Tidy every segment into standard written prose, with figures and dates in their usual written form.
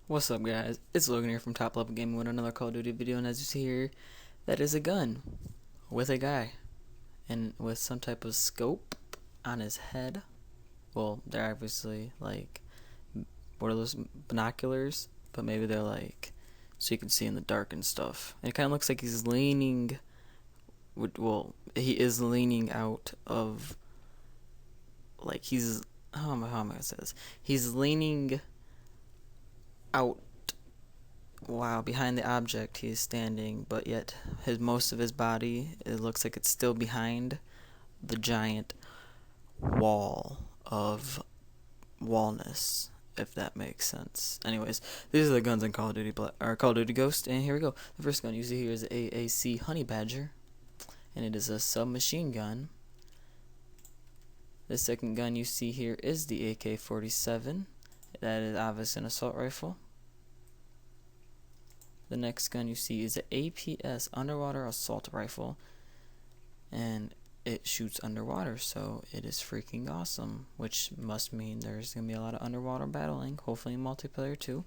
What's up, guys? It's Logan here from Top Level Gaming with another Call of Duty video, and as you see here, that is a gun with a guy and with some type of scope on his head. Well, they're obviously like, what are those, binoculars? But maybe they're like so you can see in the dark and stuff. And it kind of looks like he's leaning. Well, he is leaning out of, like he's how am I gonna say this? He's leaning out. Wow, behind the object he is standing, but yet most of his body, it looks like it's still behind the giant wall of wallness, if that makes sense. Anyways, these are the guns in Call of Duty Call of Duty Ghost, and here we go. The first gun you see here is the AAC Honey Badger, and it is a submachine gun. The second gun you see here is the AK-47. That is obviously an assault rifle. The next gun you see is an APS Underwater Assault Rifle, and it shoots underwater, so it is freaking awesome, which must mean there's going to be a lot of underwater battling, hopefully in multiplayer too.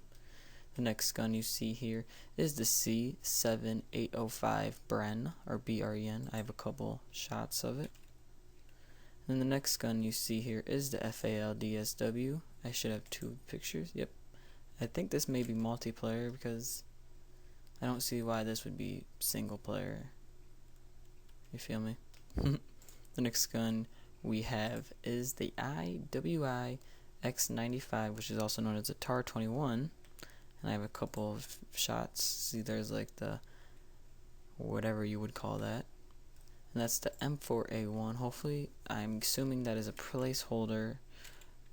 The next gun you see here is the C7805 Bren, or BREN. I have a couple shots of it. And the next gun you see here is the FALDSW. I should have two pictures. Yep. I think this may be multiplayer because I don't see why this would be single player. You feel me? The next gun we have is the IWI X95, which is also known as a TAR-21. And I have a couple of shots. See, there's like the whatever you would call that. And that's the M4A1. Hopefully, I'm assuming that is a placeholder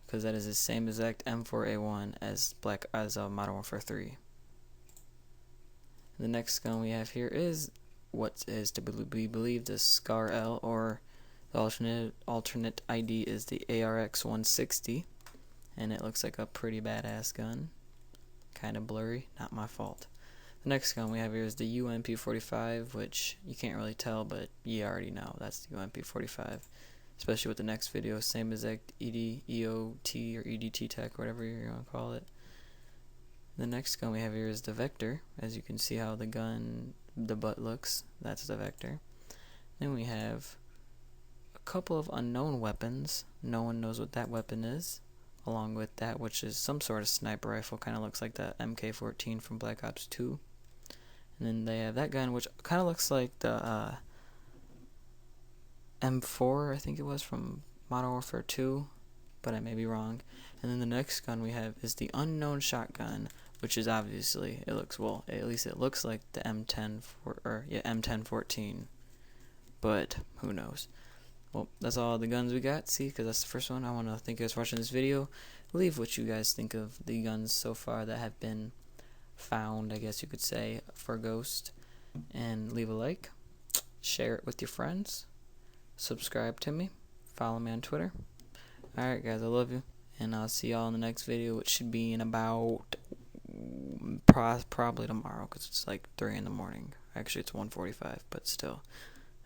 because that is the same exact M4A1 as Modern Warfare 3. The next gun we have here is what is to be believed as Scar L, or the alternate ID is the ARX 160, and it looks like a pretty badass gun. Kind of blurry, not my fault. The next gun we have here is the UMP45, which you can't really tell, but you already know that's the UMP45. Especially with the next video, same exact EOT or EDT tech, whatever you're gonna call it. The next gun we have here is the Vector. As you can see how the butt looks, that's the Vector. Then we have a couple of unknown weapons. No one knows what that weapon is. Along with that, which is some sort of sniper rifle, kind of looks like the MK14 from Black Ops 2. And then they have that gun, which kind of looks like the M4, I think it was, from Modern Warfare 2, but I may be wrong. And then the next gun we have is the Unknown Shotgun, which is obviously, at least it looks like the M1014, but who knows. Well, that's all the guns we got. See, because that's the first one. I want to thank you guys for watching this video. Leave what you guys think of the guns so far that have been found, I guess you could say, for Ghost. And leave a like, share it with your friends, subscribe to me, follow me on Twitter. Alright guys, I love you, and I'll see y'all in the next video, which should be in about probably tomorrow, because it's like 3 in the morning. Actually, it's 1:45, but still.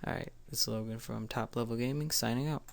Alright, this is Logan from Top Level Gaming, signing out.